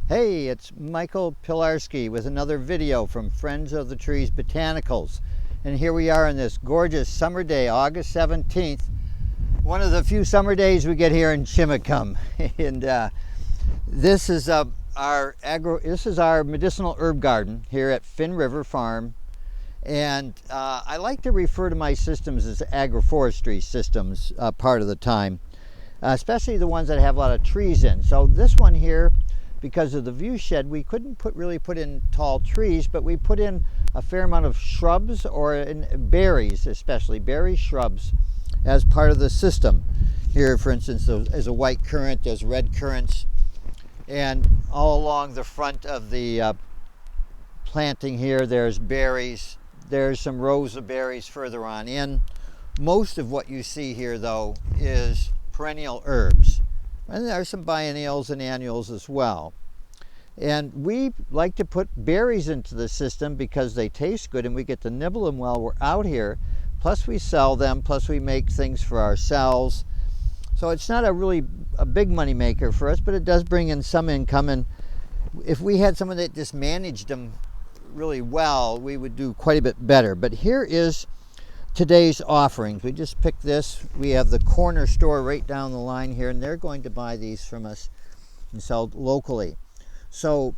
Hey, it's Michael Pilarski with another video from Friends of the Trees Botanicals. And here we are on this gorgeous summer day, August 17th. One of the few summer days we get here in Chimacum. And this is our medicinal herb garden here at Finn River Farm. And I like to refer to my systems as agroforestry systems part of the time, especially the ones that have a lot of trees in. So this one here, because of the view shed, we couldn't really put in tall trees, but we put in a fair amount of shrubs or berries, especially berry shrubs, as part of the system. Here, for instance, there's a white currant, there's red currants, and all along the front of the planting here, there's berries. There's some rows of berries further on in. Most of what you see here, though, is perennial herbs. And there are some biennials and annuals as well. And we like to put berries into the system because they taste good and we get to nibble them while we're out here. Plus we sell them, plus we make things for ourselves. So it's not a big money maker for us, but it does bring in some income. And if we had someone that just managed them really well, we would do quite a bit better. But here is today's offerings. We just picked this. We have the corner store right down the line here, and they're going to buy these from us and sell locally. So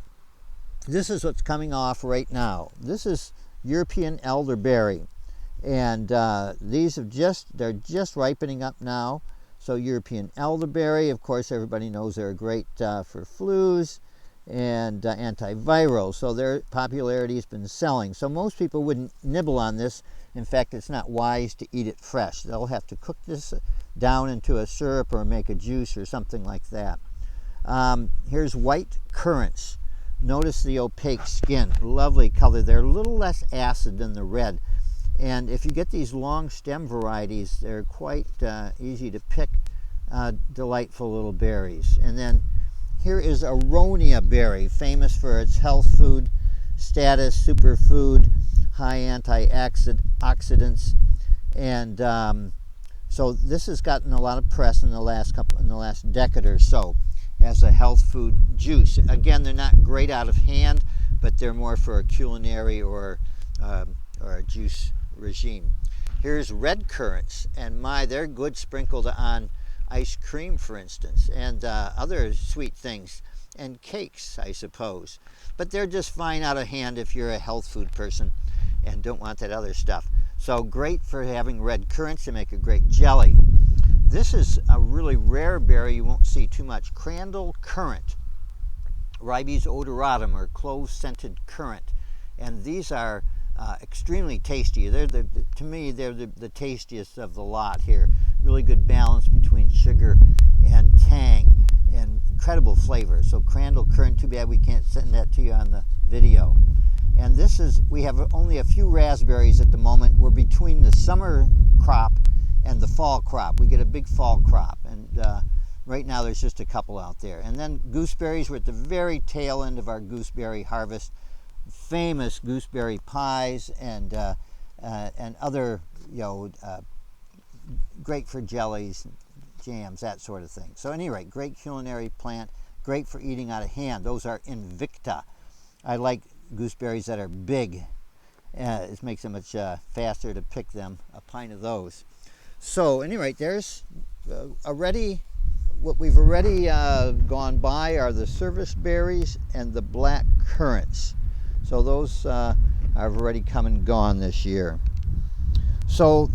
this is what's coming off right now. This is European Elderberry, and they're just ripening up now. So European Elderberry, of course, everybody knows they're great for flus and antiviral. So their popularity has been selling. So most people wouldn't nibble on this. In fact, it's not wise to eat it fresh. They'll have to cook this down into a syrup or make a juice or something like that. Here's white currants. Notice the opaque skin, lovely color. They're a little less acid than the red. And if you get these long stem varieties, they're quite easy to pick, delightful little berries. And then here is Aronia Berry, famous for its health food status, superfood, high antioxidants, and so this has gotten a lot of press in the last decade or so as a health food juice. Again, they're not great out of hand, but they're more for a culinary or a juice regime. Here's red currants, and they're good sprinkled on ice cream, for instance, and other sweet things, and cakes, I suppose. But they're just fine out of hand if you're a health food person and don't want that other stuff. So great for having red currants to make a great jelly. This is a really rare berry you won't see too much. Crandall Currant, Ribes odoratum, or clove-scented currant. And these are extremely tasty. To me, they're the tastiest of the lot here. Really good balance between sugar and tang and incredible flavor. So Crandall Currant, too bad we can't send that to you on the video. And we have only a few raspberries at the moment. We're between the summer crop and the fall crop. We get a big fall crop, and right now there's just a couple out there. And then gooseberries, we're at the very tail end of our gooseberry harvest. Famous gooseberry pies and other, great for jellies, jams, that sort of thing. So at any rate, great culinary plant, great for eating out of hand. Those are Invicta. I like gooseberries that are big. It makes it much faster to pick them, a pint of those. So at any rate, there's what we've already gone by are the service berries and the black currants. So those have already come and gone this year. So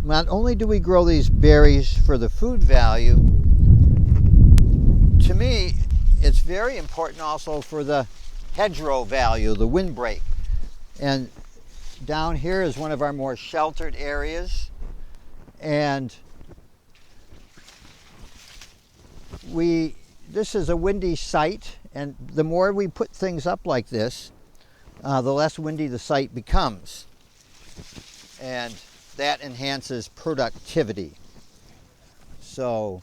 not only do we grow these berries for the food value, to me, it's very important also for the hedgerow value, the windbreak. And down here is one of our more sheltered areas. And this is a windy site, and the more we put things up like this, the less windy the site becomes. And that enhances productivity. So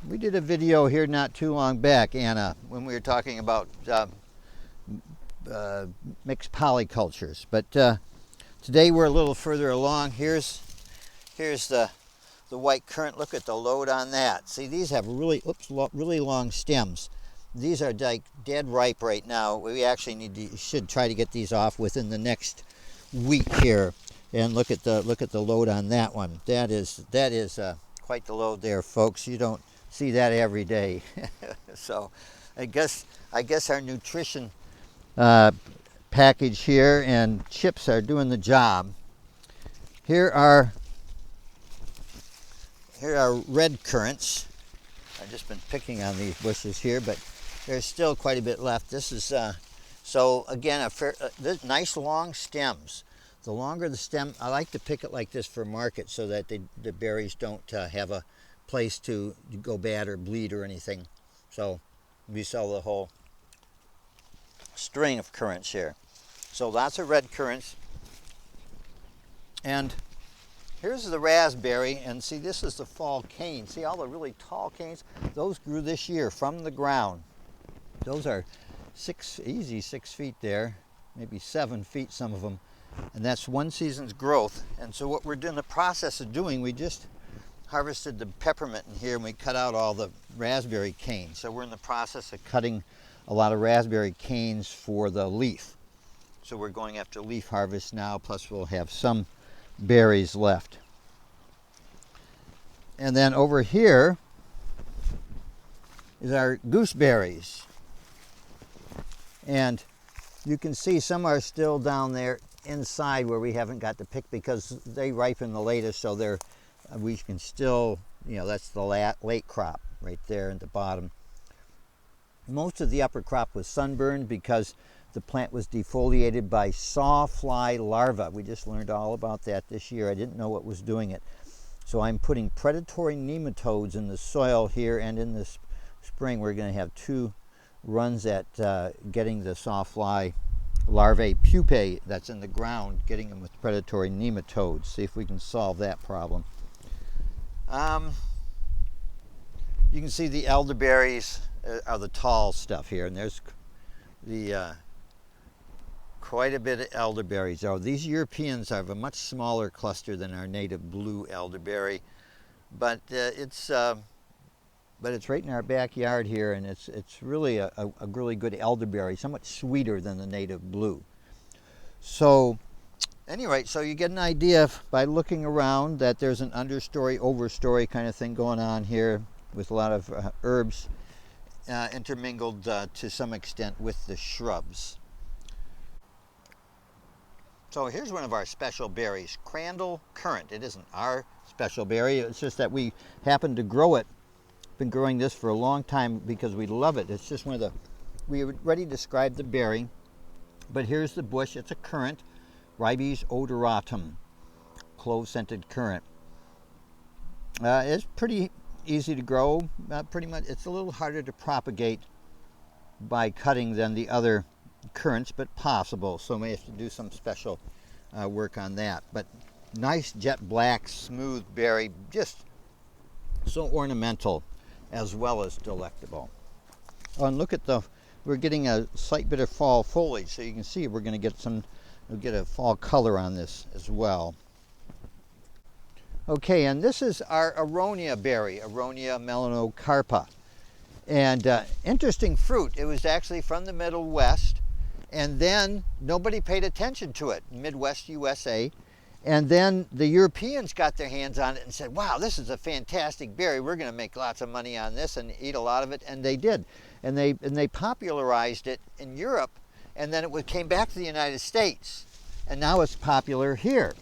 we did a video here not too long back, Anna, when we were talking about mixed polycultures. But today we're a little further along. Here's the the white currant. Look at the load on that. See, these have really, really long stems. These are like dead ripe right now. We actually should try to get these off within the next week here. And look at the load on that one. That is quite the load there, folks. You don't see that every day. So I guess our nutrition package here and chips are doing the job. Here are red currants. I've just been picking on these bushes here, but there's still quite a bit left. This is so again nice long stems. The longer the stem, I like to pick it like this for market so that the berries don't have a place to go bad or bleed or anything. So we sell the whole string of currants here. So lots of red currants. And here's the raspberry, and see, this is the fall cane. See all the really tall canes? Those grew this year from the ground. Those are easy 6 feet there, maybe 7 feet, some of them. And that's one season's growth. And so what we're in the process of doing, we just harvested the peppermint in here and we cut out all the raspberry canes. So we're in the process of cutting a lot of raspberry canes for the leaf. So we're going after leaf harvest now, plus we'll have some berries left. And then over here is our gooseberries. And you can see some are still down there inside where we haven't got to pick because they ripen the latest, so we can still, that's the late crop right there at the bottom. Most of the upper crop was sunburned because the plant was defoliated by sawfly larvae. We just learned all about that this year. I didn't know what was doing it. So I'm putting predatory nematodes in the soil here, and in this spring we're going to have 2 runs at getting the sawfly larvae pupae that's in the ground, getting them with predatory nematodes. See if we can solve that problem. You can see the elderberries are the tall stuff here, and there's the quite a bit of elderberries. Oh, these Europeans have a much smaller cluster than our native blue elderberry, but it's right in our backyard here, and it's really a really good elderberry, somewhat sweeter than the native blue. So anyway, so you get an idea by looking around that there's an understory, overstory kind of thing going on here with a lot of herbs intermingled to some extent with the shrubs. So here's one of our special berries, Crandall Currant. It isn't our special berry, it's just that we happen to grow it. Been growing this for a long time because we love it. It's just we already described the berry, but here's the bush. It's a currant, Ribes odoratum, clove-scented currant. It's pretty easy to grow. Pretty much, it's a little harder to propagate by cutting than the other currants, but possible. So may have to do some special work on that. But nice jet black, smooth berry, just so ornamental as well as delectable. Oh, and look at we're getting a slight bit of fall foliage, so you can see we're going to get a fall color on this as well. Okay, and this is our Aronia berry, Aronia melanocarpa. And interesting fruit. It was actually from the Middle West, and then nobody paid attention to it, Midwest USA. And then the Europeans got their hands on it and said, wow, this is a fantastic berry. We're going to make lots of money on this and eat a lot of it. And they did. And they popularized it in Europe, and then it came back to the United States. And now it's popular here.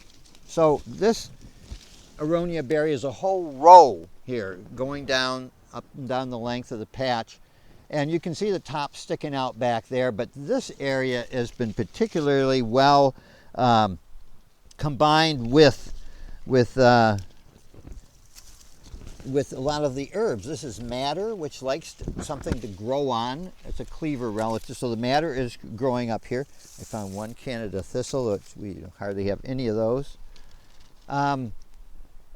So this Aronia berry is a whole row here going down, up and down the length of the patch. And you can see the top sticking out back there, but this area has been particularly well combined with a lot of the herbs. This is madder, which likes something to grow on. It's a cleaver relative, so the madder is growing up here. I found one Canada thistle, which we hardly have any of those.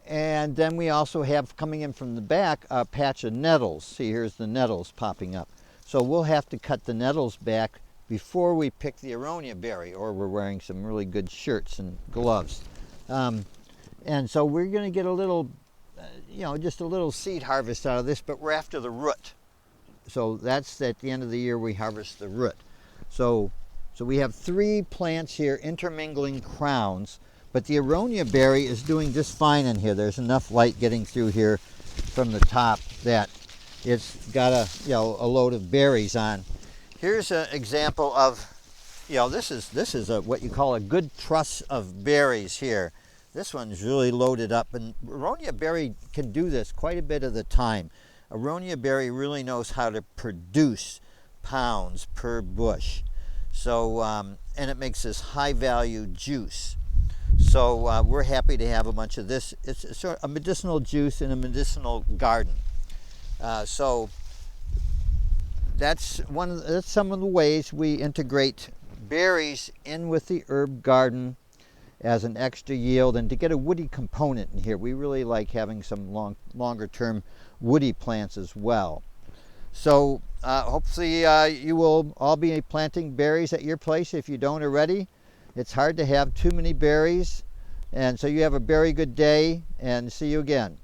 And then we also have, coming in from the back, a patch of nettles. See, here's the nettles popping up. So we'll have to cut the nettles back before we pick the Aronia berry, or we're wearing some really good shirts and gloves. And so we're going to get a little you know, just a little seed harvest out of this, but we're after the root. So that's at the end of the year we harvest the root. So we have 3 plants here intermingling crowns, but the Aronia berry is doing just fine in here. There's enough light getting through here from the top that it's got a load of berries on. Here's an example of, this is what you call a good truss of berries here. This one's really loaded up, and Aronia berry can do this quite a bit of the time. Aronia berry really knows how to produce pounds per bush. So, and it makes this high value juice. So we're happy to have a bunch of this. It's sort of a medicinal juice in a medicinal garden. So that's some of the ways we integrate berries in with the herb garden as an extra yield and to get a woody component in here. We really like having some longer term woody plants as well. So hopefully you will all be planting berries at your place if you don't already. It's hard to have too many berries, and so you have a very good day, and see you again.